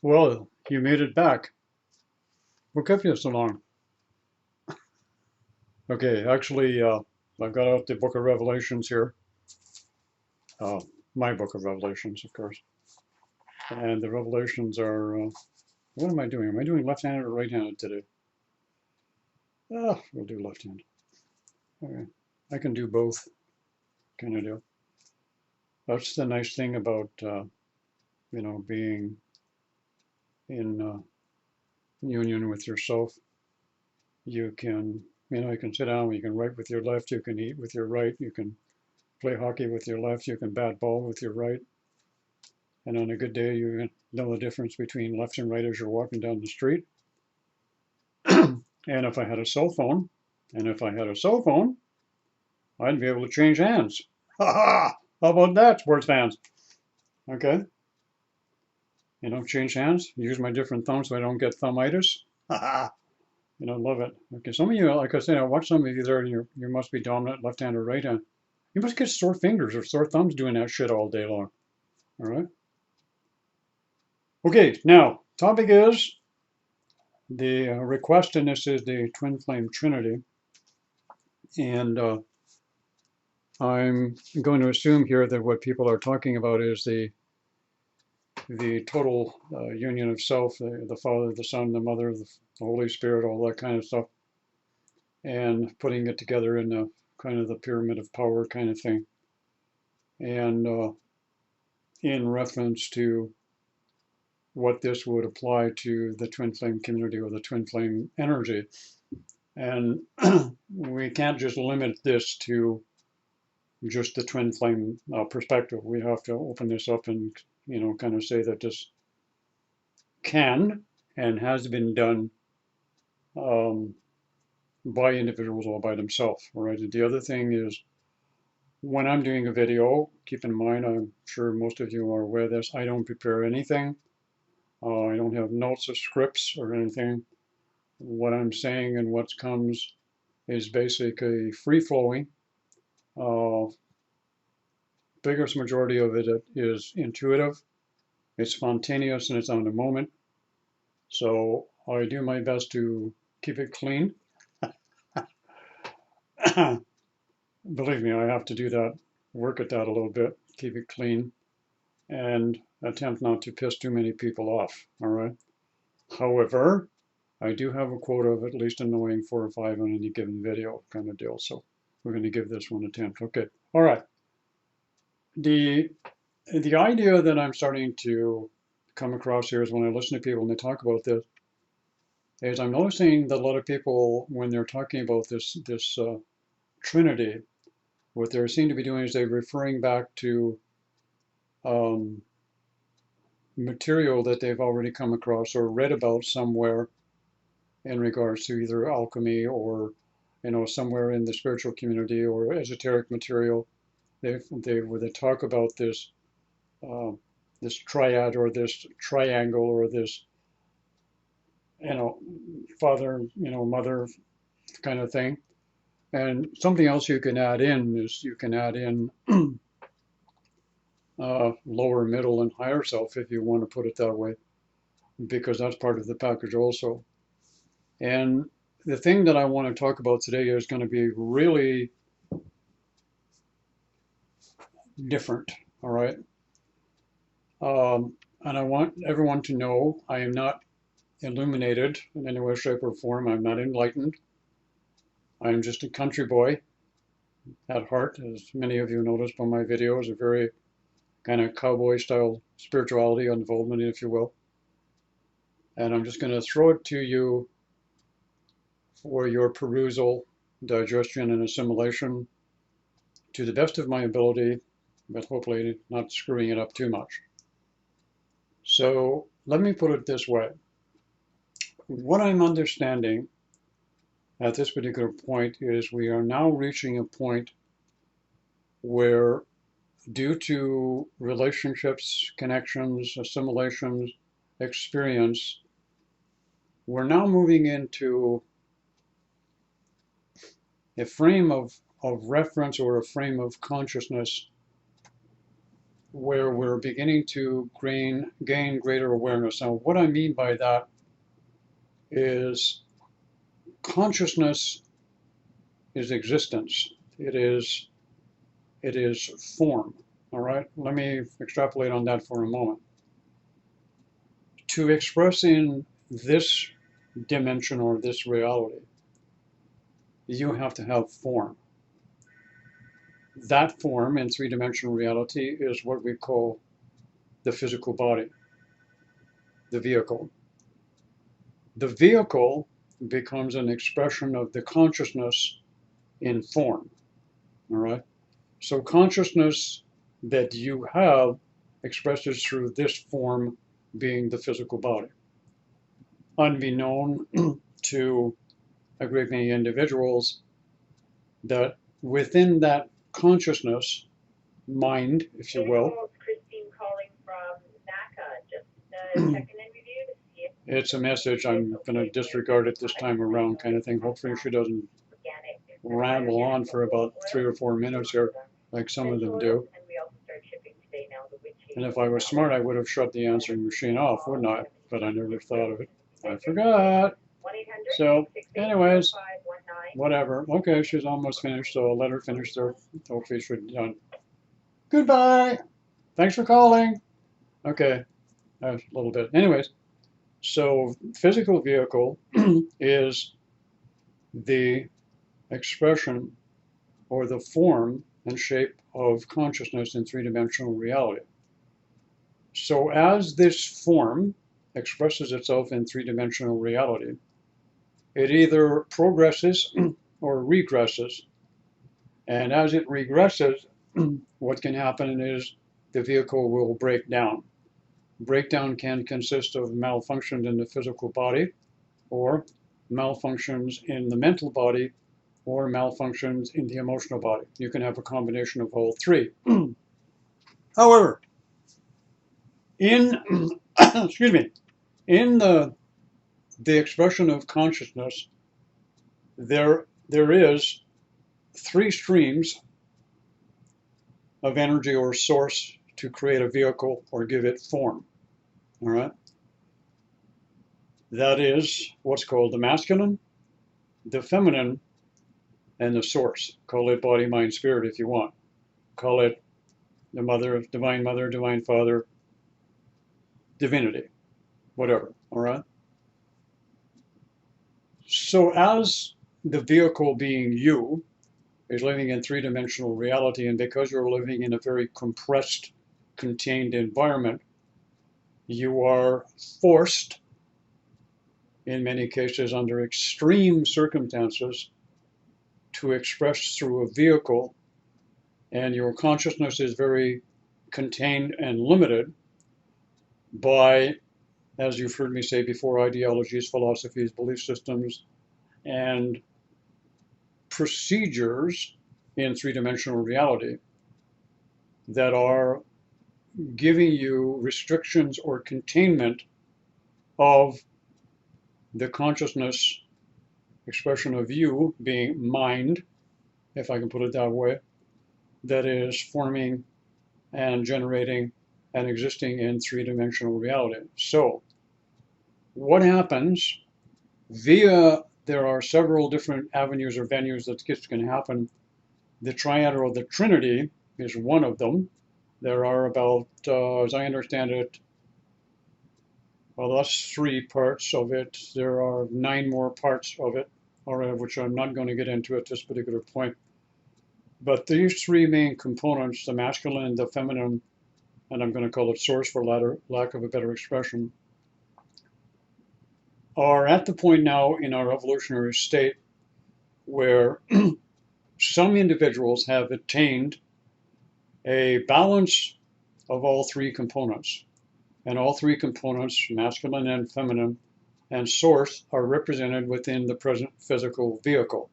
Well, you made it back. What kept you so long? Okay, actually, I've got out the Book of Revelations here. Uh, my Book of Revelations, of course. And the Revelations are, what am I doing? Am I doing left-handed or right-handed today? We'll do left-handed. Okay. I can do both, kind of do. That's the nice thing about, being in union with yourself. You can, you can sit down, you can write with your left, you can eat with your right, you can play hockey with your left, you can bat ball with your right. And on a good day, you know the difference between left and right as you're walking down the street. And if I had a cell phone, I'd be able to change hands. Ha ha! How about that, sports fans? Okay. Change hands, use my different thumbs so I don't get thumbitis. Ha ha! Love it. Okay, some of you, like I said, I watch some of you there, and you must be dominant left hand or right hand. You must get sore fingers or sore thumbs doing that shit all day long. All right. Okay, now, topic is the request in this is the twin flame Trinity. And I'm going to assume here that what people are talking about is the total union of self, the Father, the Son, the Mother, the Holy Spirit, all that kind of stuff, and putting it together in a kind of the pyramid of power kind of thing. And in reference to what this would apply to the twin flame community or the twin flame energy. And we can't just limit this to just the twin flame perspective. We have to open this up and, kind of say that this can and has been done by individuals all by themselves, all right? And the other thing is, when I'm doing a video, keep in mind, I'm sure most of you are aware of this, I don't prepare anything. I don't have notes or scripts or anything. What I'm saying and what comes is basically free-flowing. Biggest majority of it is intuitive, it's spontaneous, and it's on the moment. So I do my best to keep it clean. Believe me, I have to do that, work at that a little bit, keep it clean, and attempt not to piss too many people off, all right? However, I do have a quota of at least annoying 4 or 5 on any given video kind of deal, so we're going to give this one a attempt. Okay, all right. The idea that I'm starting to come across here is when I listen to people and they talk about this, is I'm noticing that a lot of people, when they're talking about this Trinity, what they seem to be doing is they're referring back to material that they've already come across or read about somewhere in regards to either alchemy or, somewhere in the spiritual community or esoteric material. Where they talk about this this triad or this triangle or this, father, mother kind of thing. And something else you can add in is you can add in lower, middle, and higher self if you want to put it that way, because that's part of the package also. And the thing that I want to talk about today is going to be really different, all right? And I want everyone to know I am not illuminated in any way, shape, or form. I'm not enlightened. I am just a country boy at heart, as many of you noticed by my videos, a very kind of cowboy style spirituality unfoldment, if you will. And I'm just going to throw it to you for your perusal, digestion, and assimilation to the best of my ability, but hopefully not screwing it up too much. So let me put it this way. What I'm understanding at this particular point is we are now reaching a point where, due to relationships, connections, assimilations, experience, we're now moving into a frame of reference or a frame of consciousness where we're beginning to gain greater awareness. Now, what I mean by that is consciousness is existence. It is form. All right, let me extrapolate on that for a moment. To express in this dimension or this reality, you have to have form. That form in three-dimensional reality is what we call the physical body, the vehicle. The vehicle becomes an expression of the consciousness in form. All right? So consciousness that you have expresses through this form being the physical body. Unbeknown to a great many individuals, that within that consciousness, mind, if you will, it's a message. I'm going to disregard it this time around, kind of thing. Hopefully she doesn't ramble on for about 3 or 4 minutes here, like some of them do. And if I was smart, I would have shut the answering machine off, wouldn't I? But I never thought of it. I forgot. So, anyways, whatever. Okay, she's almost finished, so I'll let her finish there. Hopefully she's done. Goodbye. Thanks for calling. Okay, a little bit. Anyways, so physical vehicle is the expression or the form and shape of consciousness in three-dimensional reality. So as this form expresses itself in three-dimensional reality, it either progresses or regresses. And as it regresses, what can happen is the vehicle will break down. Breakdown can consist of malfunctions in the physical body, or malfunctions in the mental body, or malfunctions in the emotional body. You can have a combination of all three. However, in excuse me, in the expression of consciousness, there is 3 streams of energy or source to create a vehicle or give it form. All right. That is what's called the masculine, the feminine, and the source. Call it body, mind, spirit if you want. Call it the mother, divine father, divinity, whatever. All right. So as the vehicle being you is living in three-dimensional reality, and because you're living in a very compressed, contained environment, you are forced, in many cases under extreme circumstances, to express through a vehicle, and your consciousness is very contained and limited by, as you've heard me say before, ideologies, philosophies, belief systems, and procedures in three-dimensional reality that are giving you restrictions or containment of the consciousness expression of you being mind, if I can put it that way, that is forming and generating and existing in three-dimensional reality. So what happens there are several different avenues or venues that this can happen. The triad or the Trinity is one of them. There are about, as I understand it, well, that's 3 parts of it. There are 9 more parts of it, which I'm not going to get into at this particular point. But these 3 main components, the masculine, the feminine, and I'm going to call it source for lack of a better expression, are at the point now in our evolutionary state where some individuals have attained a balance of all 3 components. And all 3 components, masculine and feminine and source, are represented within the present physical vehicle.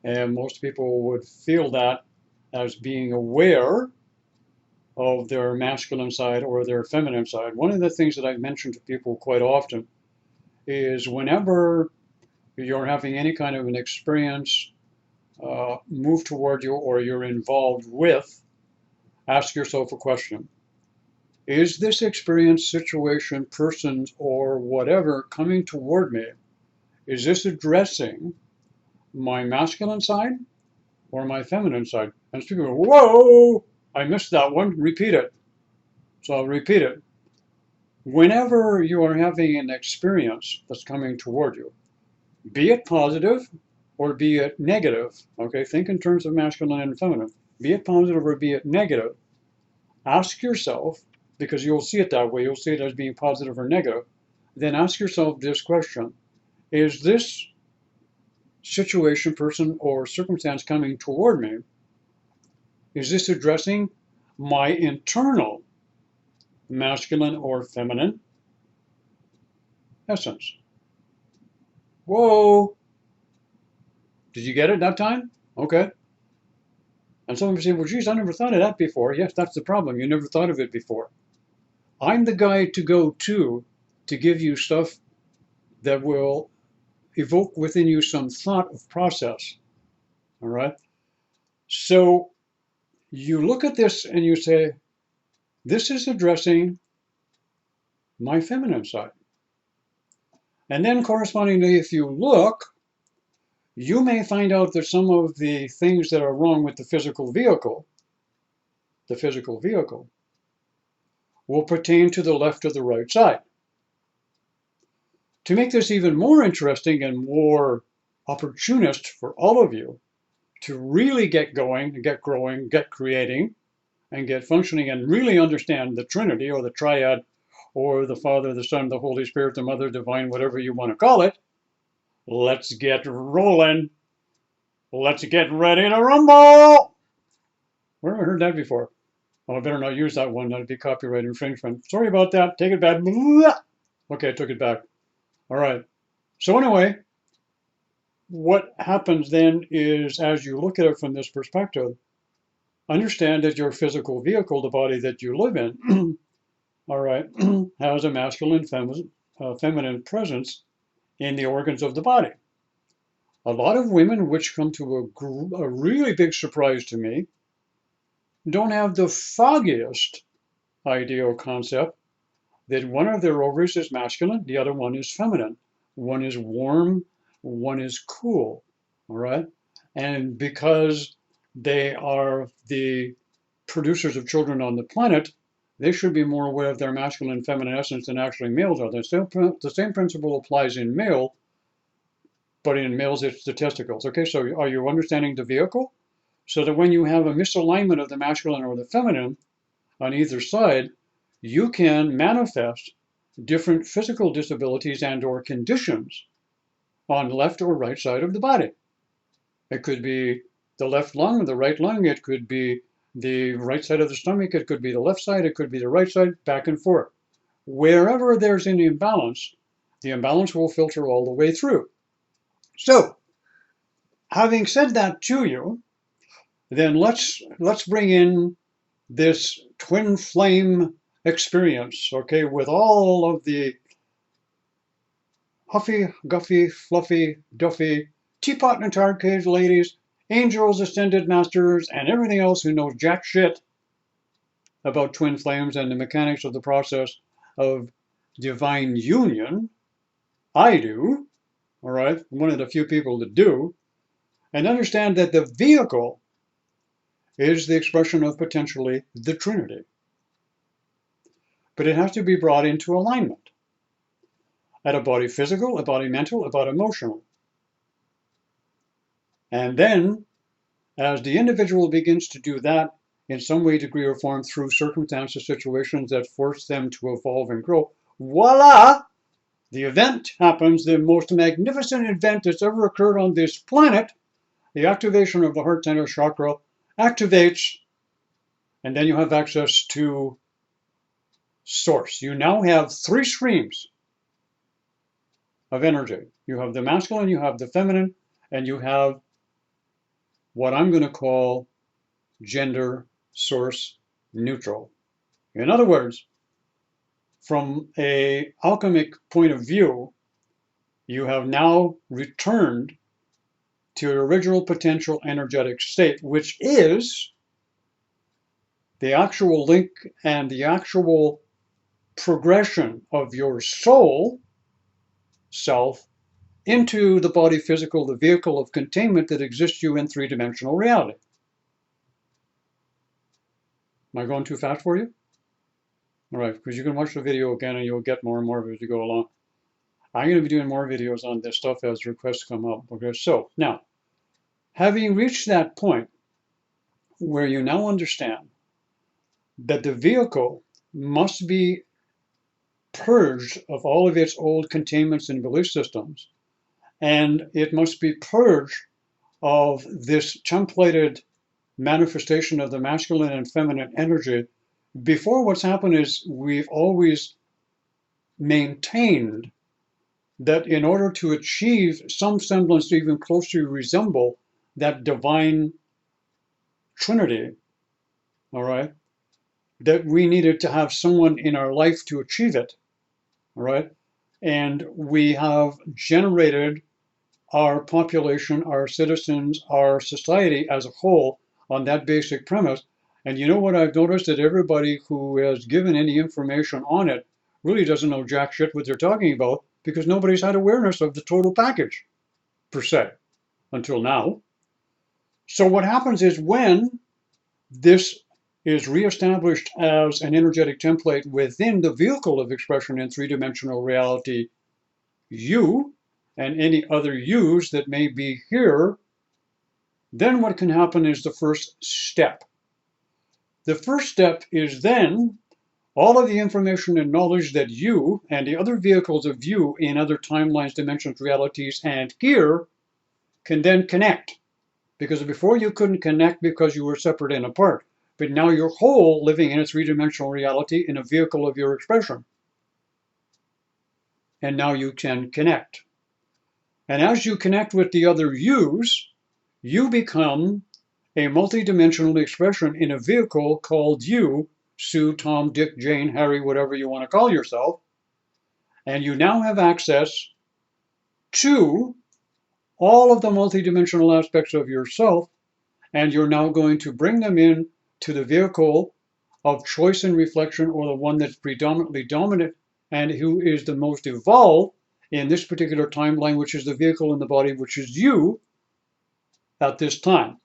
And most people would feel that as being aware of their masculine side or their feminine side. One of the things that I mention to people quite often is whenever you're having any kind of an experience move toward you or you're involved with Ask yourself a question. Is this experience, situation, person, or whatever coming toward me, is this addressing my masculine side or my feminine side? And people go, whoa, I missed that one. Repeat it. So I'll repeat it. Whenever you are having an experience that's coming toward you, be it positive or be it negative, okay, think in terms of masculine and feminine, be it positive or be it negative, ask yourself, because you'll see it that way, you'll see it as being positive or negative, then ask yourself this question. Is this situation, person, or circumstance coming toward me, is this addressing my internal masculine or feminine essence? Whoa! Did you get it that time? Okay. And some of you say, well, geez, I never thought of that before. Yes, that's the problem. You never thought of it before. I'm the guy to go to give you stuff that will evoke within you some thought of process. All right? So you look at this and you say, this is addressing my feminine side. And then correspondingly, if you look, you may find out that some of the things that are wrong with the physical vehicle will pertain to the left or the right side. To make this even more interesting and more opportunist for all of you to really get going, get growing, get creating, and get functioning and really understand the Trinity or the Triad or the Father, the Son, the Holy Spirit, the Mother Divine, whatever you want to call it, let's get rolling. Let's get ready to rumble. Where have I heard that before? Oh, I better not use that one. That'd be copyright infringement. Sorry about that. Take it back. Okay, I took it back. All right. So anyway, what happens then is, as you look at it from this perspective, understand that your physical vehicle, the body that you live in, all right, has a masculine, feminine presence in the organs of the body. A lot of women, which come to a really big surprise to me, don't have the foggiest idea or concept that one of their ovaries is masculine, the other one is feminine. One is warm, one is cool, all right? And because they are the producers of children on the planet, they should be more aware of their masculine and feminine essence than actually males are. The same principle applies in male, but in males it's the testicles. Okay, so are you understanding the vehicle? So that when you have a misalignment of the masculine or the feminine on either side, you can manifest different physical disabilities and or conditions on left or right side of the body. It could be the left lung, the right lung, it could be the right side of the stomach, it could be the left side, it could be the right side, back and forth. Wherever there's an imbalance, the imbalance will filter all the way through. So, having said that to you, then let's bring in this twin flame experience, okay, with all of the huffy, guffy, fluffy, duffy, teapot and tar cage ladies, angels, ascended masters, and everything else who knows jack shit about twin flames and the mechanics of the process of divine union. I do, all right, one of the few people that do, and understand that the vehicle is the expression of potentially the Trinity. But it has to be brought into alignment at a body physical, a body mental, a body emotional. And then, as the individual begins to do that in some way, degree, or form through circumstances, situations that force them to evolve and grow, voila! The event happens, the most magnificent event that's ever occurred on this planet. The activation of the heart center chakra activates, and then you have access to source. You now have 3 streams of energy. You have the masculine, you have the feminine, and you have what I'm going to call gender source neutral. In other words, from an alchemic point of view, you have now returned to your original potential energetic state, which is the actual link and the actual progression of your soul self into the body physical, the vehicle of containment that exists you in three-dimensional reality. Am I going too fast for you? All right, because you can watch the video again and you'll get more and more of it as you go along. I'm going to be doing more videos on this stuff as requests come up. Okay, so now, having reached that point where you now understand that the vehicle must be purged of all of its old containments and belief systems, and it must be purged of this templated manifestation of the masculine and feminine energy. Before, what's happened is we've always maintained that in order to achieve some semblance to even closely resemble that divine Trinity, all right, that we needed to have someone in our life to achieve it, all right? And we have generated our population, our citizens, our society as a whole on that basic premise. And you know what I've noticed? That everybody who has given any information on it really doesn't know jack shit what they're talking about, because nobody's had awareness of the total package, per se, until now. So what happens is when this is reestablished as an energetic template within the vehicle of expression in three-dimensional reality, you and any other yous that may be here, then what can happen is the first step. The first step is then all of the information and knowledge that you and the other vehicles of you in other timelines, dimensions, realities, and here can then connect. Because before you couldn't connect because you were separate and apart. But now you're whole, living in a three-dimensional reality in a vehicle of your expression. And now you can connect. And as you connect with the other yous, you become a multi-dimensional expression in a vehicle called you, Sue, Tom, Dick, Jane, Harry, whatever you want to call yourself. And you now have access to all of the multi-dimensional aspects of yourself, and you're now going to bring them in to the vehicle of choice and reflection, or the one that's predominantly dominant and who is the most evolved in this particular timeline, which is the vehicle in the body, which is you at this time.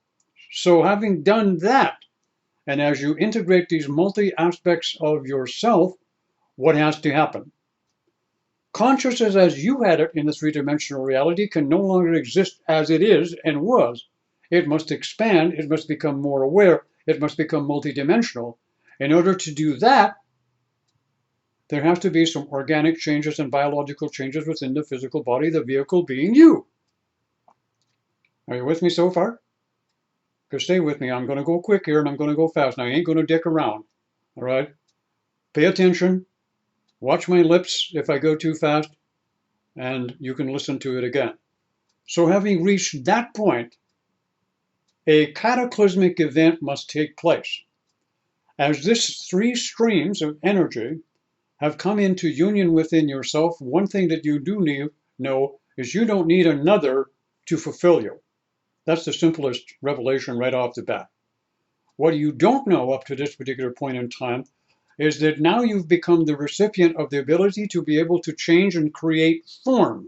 So having done that, and as you integrate these multi-aspects of yourself, what has to happen? Consciousness as you had it in the three-dimensional reality can no longer exist as it is and was. It must expand, it must become more aware, it must become multidimensional. In order to do that, there has to be some organic changes and biological changes within the physical body, the vehicle being you. Are you with me so far? Because stay with me. I'm going to go quick here and I'm going to go fast. Now, I ain't going to dick around. All right? Pay attention. Watch my lips if I go too fast, and you can listen to it again. So having reached that point, a cataclysmic event must take place. As these three streams of energy have come into union within yourself, one thing that you do know is you don't need another to fulfill you. That's the simplest revelation right off the bat. What you don't know up to this particular point in time is that now you've become the recipient of the ability to be able to change and create form.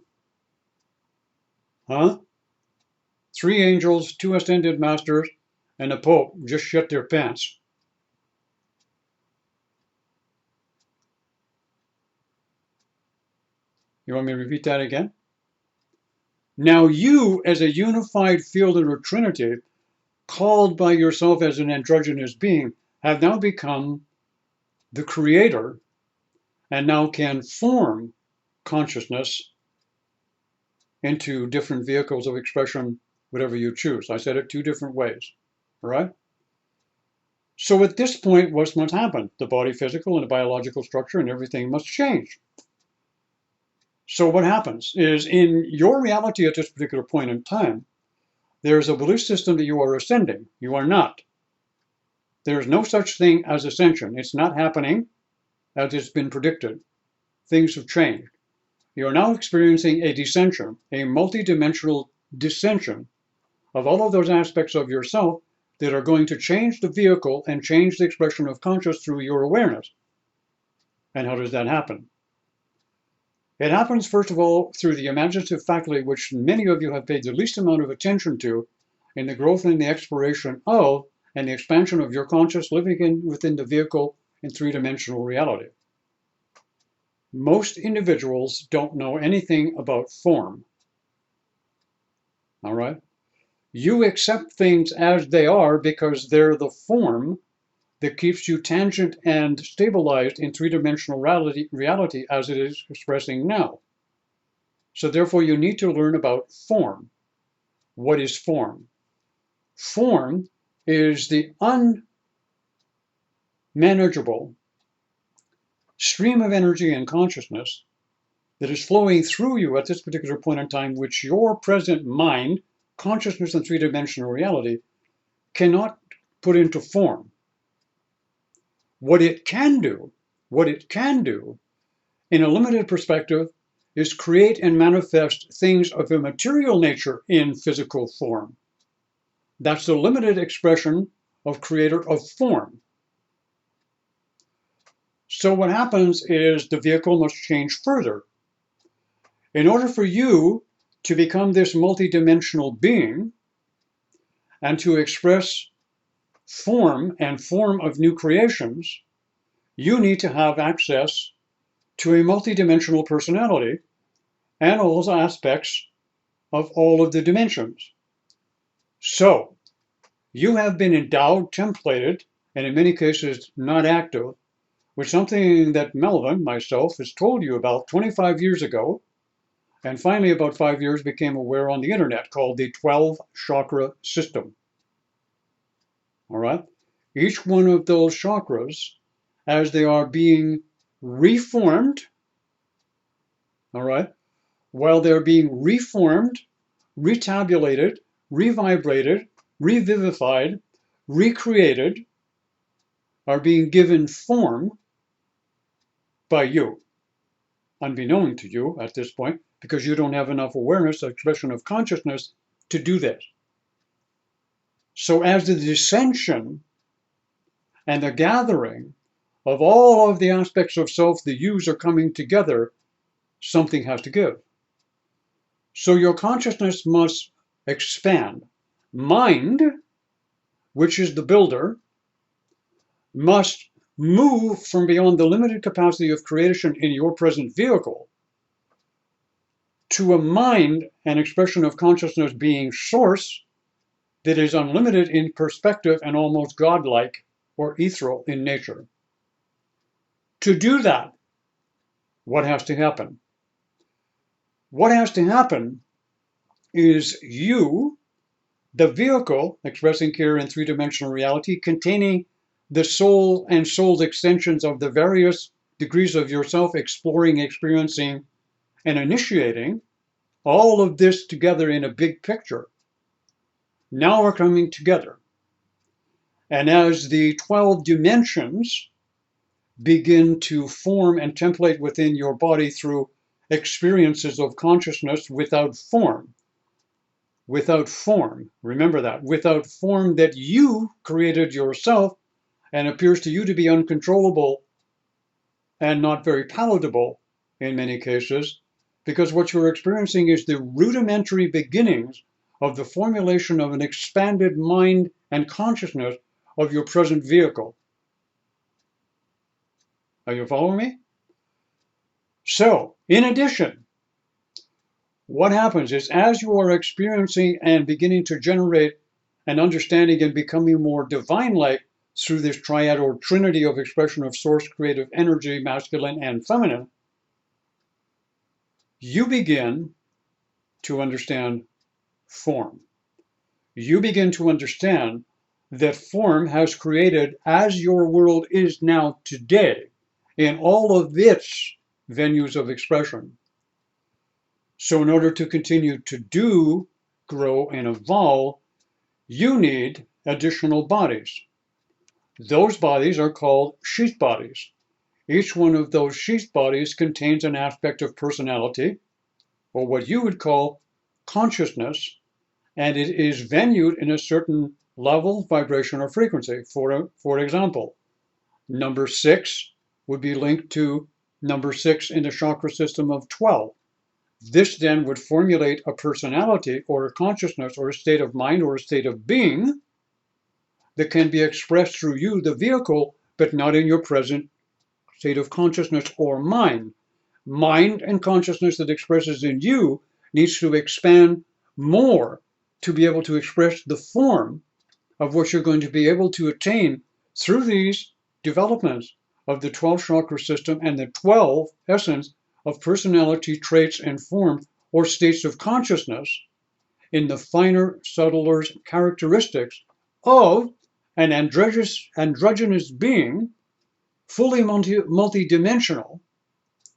Huh? 3 angels, 2 ascended masters, and the Pope just shit their pants. You want me to repeat that again? Now you, as a unified field of Trinity, called by yourself as an androgynous being, have now become the creator, and now can form consciousness into different vehicles of expression, whatever you choose. I said it 2 different ways, all right? So at this point, what must happen? The body physical and the biological structure and everything must change. So what happens is, in your reality at this particular point in time, there's a belief system that you are ascending. You are not. There's no such thing as ascension. It's not happening as it's been predicted. Things have changed. You are now experiencing a descension, a multidimensional descension of all of those aspects of yourself that are going to change the vehicle and change the expression of consciousness through your awareness. And how does that happen? It happens, first of all, through the imaginative faculty, which many of you have paid the least amount of attention to in the growth and the exploration of and the expansion of your conscious living within the vehicle in three-dimensional reality. Most individuals don't know anything about form. All right? You accept things as they are because they're the form that keeps you tangent and stabilized in three-dimensional reality as it is expressing now. So therefore, you need to learn about form. What is form? Form is the unmanageable stream of energy and consciousness that is flowing through you at this particular point in time, which your present mind, consciousness and three-dimensional reality cannot put into form. What it can do in a limited perspective is create and manifest things of a material nature in physical form. That's the limited expression of creator of form. So what happens is the vehicle must change further. In order for you to become this multidimensional being and to express form and form of new creations, you need to have access to a multidimensional personality and all aspects of all of the dimensions. So, you have been endowed, templated, and in many cases not active, with something that Melvin, myself, has told you about 25 years ago, and finally about 5 years became aware on the internet, called the 12 Chakra System. All right? Each one of those chakras, as they are being reformed, all right, while they're being reformed, retabulated, revibrated, revivified, recreated, are being given form by you, unbeknown to you at this point, because you don't have enough awareness, expression of consciousness to do this. So as the dissension and the gathering of all of the aspects of self, the yous are coming together, something has to give. So your consciousness must expand. Mind, which is the builder, must move from beyond the limited capacity of creation in your present vehicle to a mind and expression of consciousness being source that is unlimited in perspective and almost godlike or ethereal in nature. To do that, what has to happen? What has to happen is you, the vehicle expressing here in three-dimensional reality, containing the soul and soul's extensions of the various degrees of yourself, exploring, experiencing, and initiating all of this together in a big picture, now are coming together. And as the 12 dimensions begin to form and template within your body through experiences of consciousness without form, remember that, without form that you created yourself and appears to you to be uncontrollable and not very palatable in many cases, because what you're experiencing is the rudimentary beginnings of the formulation of an expanded mind and consciousness of your present vehicle. Are you following me? So, in addition, what happens is as you are experiencing and beginning to generate an understanding and becoming more divine-like through this triad or trinity of expression of source, creative energy, masculine and feminine, you begin to understand form. You begin to understand that form has created, as your world is now today, in all of its venues of expression. So in order to continue to do, grow, and evolve, you need additional bodies. Those bodies are called sheath bodies. Each one of those sheath bodies contains an aspect of personality, or what you would call consciousness, and it is venued in a certain level, vibration, or frequency. For example, number 6 would be linked to number 6 in the chakra system of 12. This then would formulate a personality or a consciousness or a state of mind or a state of being that can be expressed through you, the vehicle, but not in your present state of consciousness or mind. Mind and consciousness that expresses in you needs to expand more to be able to express the form of what you're going to be able to attain through these developments of the 12 chakra system and the 12 essence of personality traits and form or states of consciousness in the finer, subtler characteristics of an androgynous being, fully multidimensional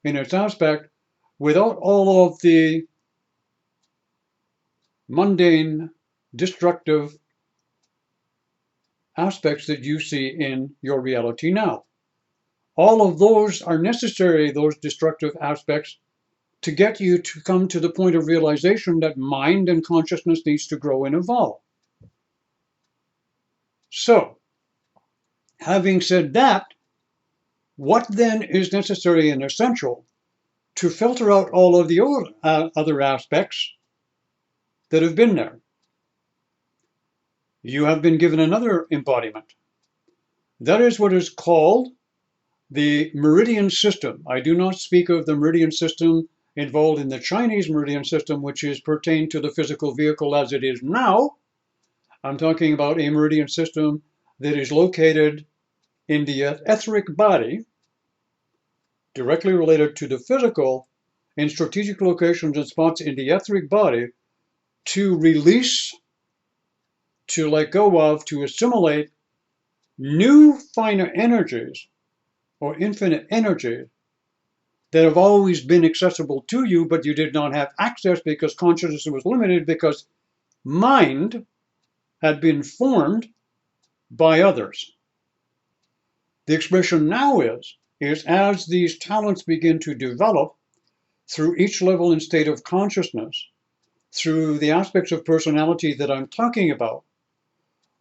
in its aspect, without all of the mundane, destructive aspects that you see in your reality now. All of those are necessary, those destructive aspects, to get you to come to the point of realization that mind and consciousness needs to grow and evolve. So, having said that, what then is necessary and essential to filter out all of the other aspects that have been there? You have been given another embodiment. That is what is called the Meridian System. I do not speak of the Meridian System involved in the Chinese Meridian System, which is pertained to the physical vehicle as it is now. I'm talking about a Meridian System that is located in the etheric body, directly related to the physical, in strategic locations and spots in the etheric body to release, to let go of, to assimilate new finer energies or infinite energy that have always been accessible to you, but you did not have access because consciousness was limited, because mind had been formed by others. The expression now is as these talents begin to develop through each level and state of consciousness, through the aspects of personality that I'm talking about,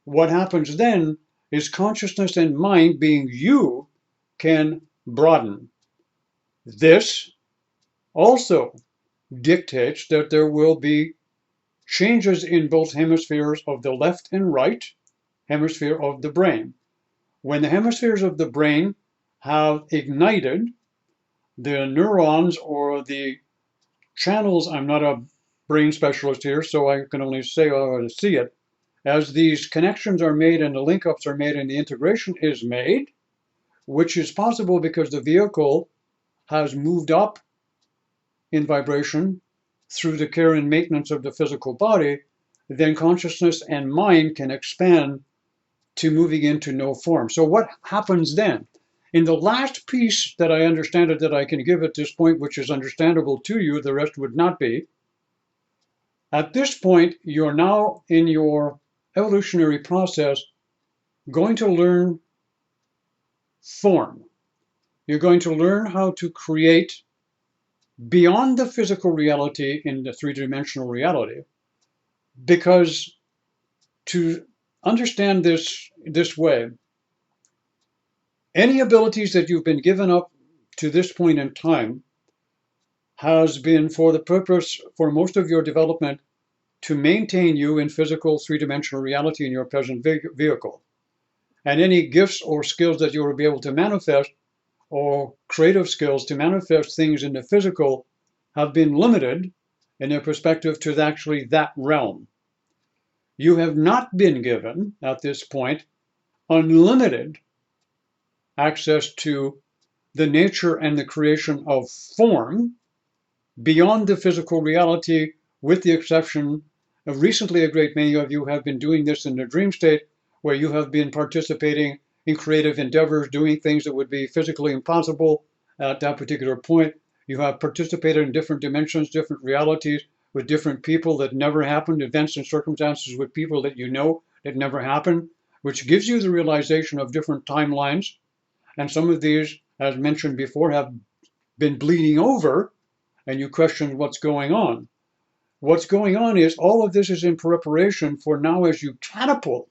what happens then is consciousness and mind, being you, can broaden. This also dictates that there will be changes in both hemispheres of the left and right hemisphere of the brain. When the hemispheres of the brain have ignited, the neurons or the channels, I'm not a brain specialist here, so I can only say how to see it, as these connections are made and the link-ups are made and the integration is made, which is possible because the vehicle has moved up in vibration through the care and maintenance of the physical body, then consciousness and mind can expand to moving into no form. So what happens then? In the last piece that I understand it that I can give at this point, which is understandable to you, the rest would not be. At this point, you're now in your evolutionary process going to learn form. You're going to learn how to create beyond the physical reality in the three-dimensional reality, because to understand this way, any abilities that you've been given up to this point in time has been for the purpose, for most of your development, to maintain you in physical three-dimensional reality in your present vehicle. And any gifts or skills that you will be able to manifest, or creative skills to manifest things in the physical, have been limited in their perspective to actually that realm. You have not been given, at this point, unlimited access to the nature and the creation of form beyond the physical reality, with the exception of recently a great many of you have been doing this in the dream state, where you have been participating in creative endeavors, doing things that would be physically impossible at that particular point. You have participated in different dimensions, different realities, with different people that never happened, events and circumstances with people that you know that never happened, which gives you the realization of different timelines. And some of these, as mentioned before, have been bleeding over, and you question what's going on. What's going on is all of this is in preparation for now, as you catapult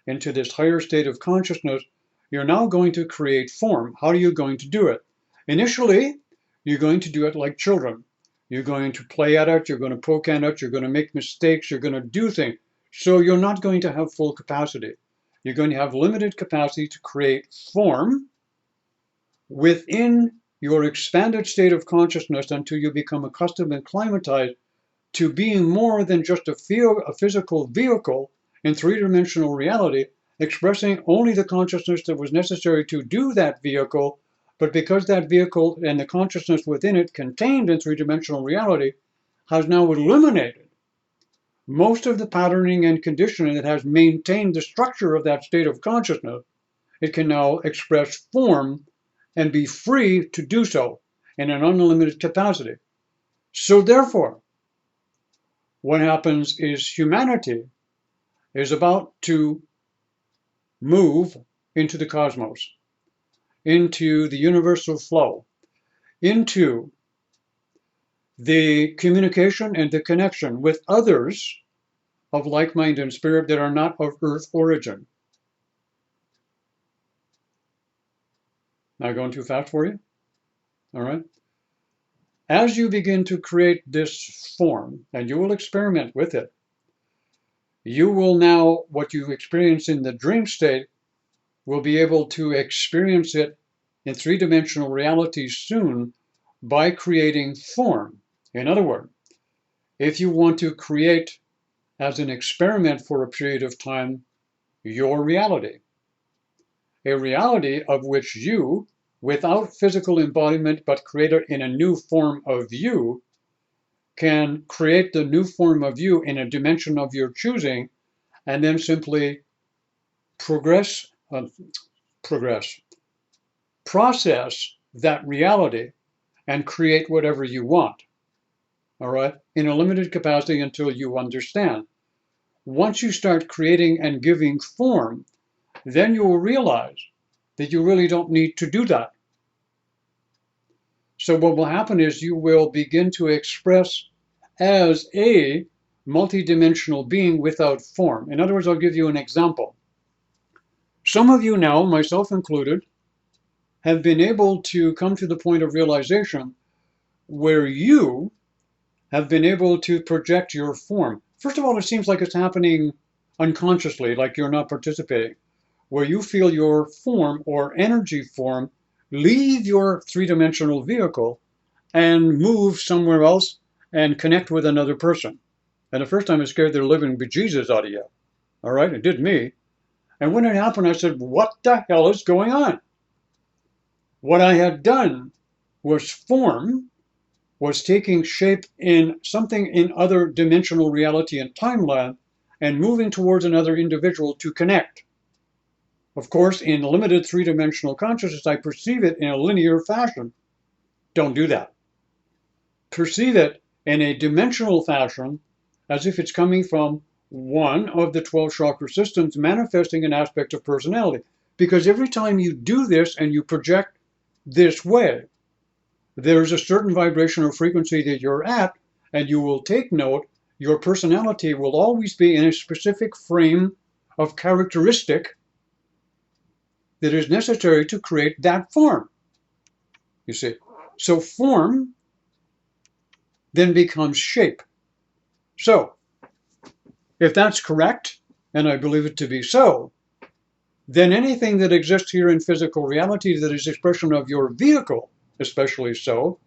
into this higher state of consciousness, you're now going to create form. How are you going to do it? Initially, you're going to do it like children. You're going to play at it, you're going to poke at it, you're going to make mistakes, you're going to do things. So you're not going to have full capacity. You're going to have limited capacity to create form within your expanded state of consciousness until you become accustomed and acclimatized to being more than just a physical vehicle in three-dimensional reality, expressing only the consciousness that was necessary to do that vehicle, but because that vehicle and the consciousness within it contained in three-dimensional reality has now eliminated most of the patterning and conditioning that has maintained the structure of that state of consciousness, it can now express form and be free to do so in an unlimited capacity. So therefore, what happens is humanity is about to move into the cosmos, into the universal flow, into the communication and the connection with others of like mind and spirit that are not of earth origin. Am I going too fast for you? All right. As you begin to create this form, and you will experiment with it, you will now, what you experience in the dream state, will be able to experience it in three-dimensional reality soon by creating form. In other words, if you want to create as an experiment for a period of time your reality, a reality of which you, without physical embodiment but created in a new form of you, can create the new form of you in a dimension of your choosing, and then simply process that reality and create whatever you want, all right, in a limited capacity until you understand. Once you start creating and giving form, then you will realize that you really don't need to do that. So what will happen is you will begin to express as a multidimensional being without form. In other words, I'll give you an example. Some of you now, myself included, have been able to come to the point of realization where you have been able to project your form. First of all, it seems like it's happening unconsciously, like you're not participating, where you feel your form or energy form leave your three-dimensional vehicle and move somewhere else and connect with another person. And the first time it scared the living bejesus out of you. All right, it did me. And when it happened, I said, what the hell is going on? What I had done was form was taking shape in something in other dimensional reality and timeline and moving towards another individual to connect. Of course, in limited three-dimensional consciousness, I perceive it in a linear fashion. Don't do that. Perceive it in a dimensional fashion as if it's coming from one of the 12 chakra systems manifesting an aspect of personality. Because every time you do this and you project this way, there's a certain vibration or frequency that you're at, and you will take note, your personality will always be in a specific frame of characteristic that is necessary to create that form. You see, so form then becomes shape. So, if that's correct, and I believe it to be so, then anything that exists here in physical reality that is expression of your vehicle, especially so,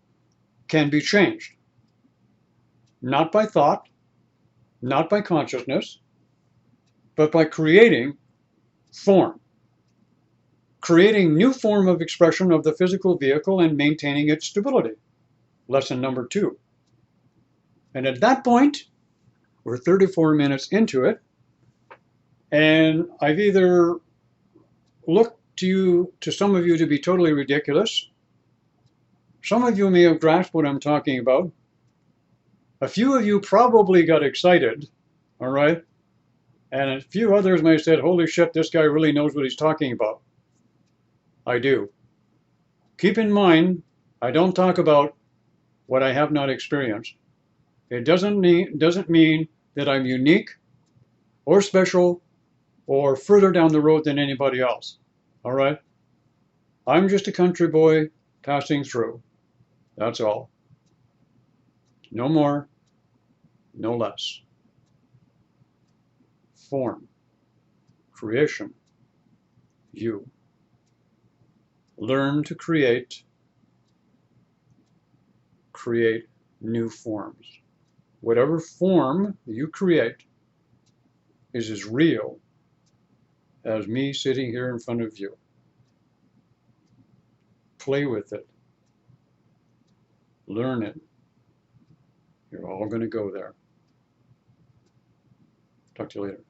can be changed. Not by thought, not by consciousness, but by creating form. Creating new form of expression of the physical vehicle and maintaining its stability. Lesson number 2. And at that point, we're 34 minutes into it, and I've either looked to some of you to be totally ridiculous. Some of you may have grasped what I'm talking about. A few of you probably got excited, all right? And a few others may have said, holy shit, this guy really knows what he's talking about. I do. Keep in mind, I don't talk about what I have not experienced. It doesn't mean that I'm unique or special or further down the road than anybody else. All right? I'm just a country boy passing through. That's all. No more, no less. Form, creation, you. Learn to create new forms. Whatever form you create is as real as me sitting here in front of you. Play with it. Learn it. You're all going to go there. Talk to you later.